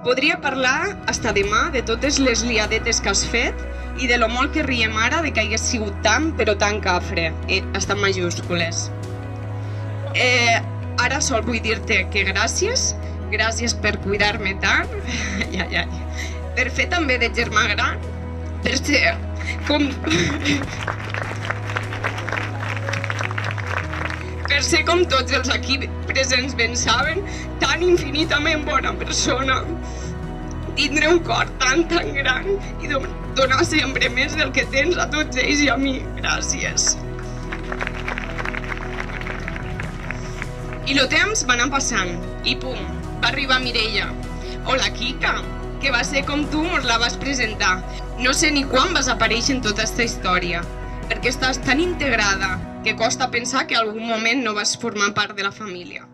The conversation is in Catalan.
Podria parlar hasta demà de totes les liadetes que has fet i de lo molt que riem ara de que hagués sigut tan, però tan cafre, hasta en majúscules. Ara sol vull dir-te que gràcies per cuidar-me tant, per fer també de germà gran, per ser com tots els aquí presents ben saben, tan infinitament bona persona, tindre un cor tan gran i donar sempre més del que tens a tots ells i a mi. Gràcies. I el temps va anar passant i pum, va arribar Mireia, o la Quica, que va ser com tu mos la vas presentar. No sé ni quan vas aparèixer en tota aquesta història, perquè estàs tan integrada que costa pensar que en algun moment no vas formar part de la família.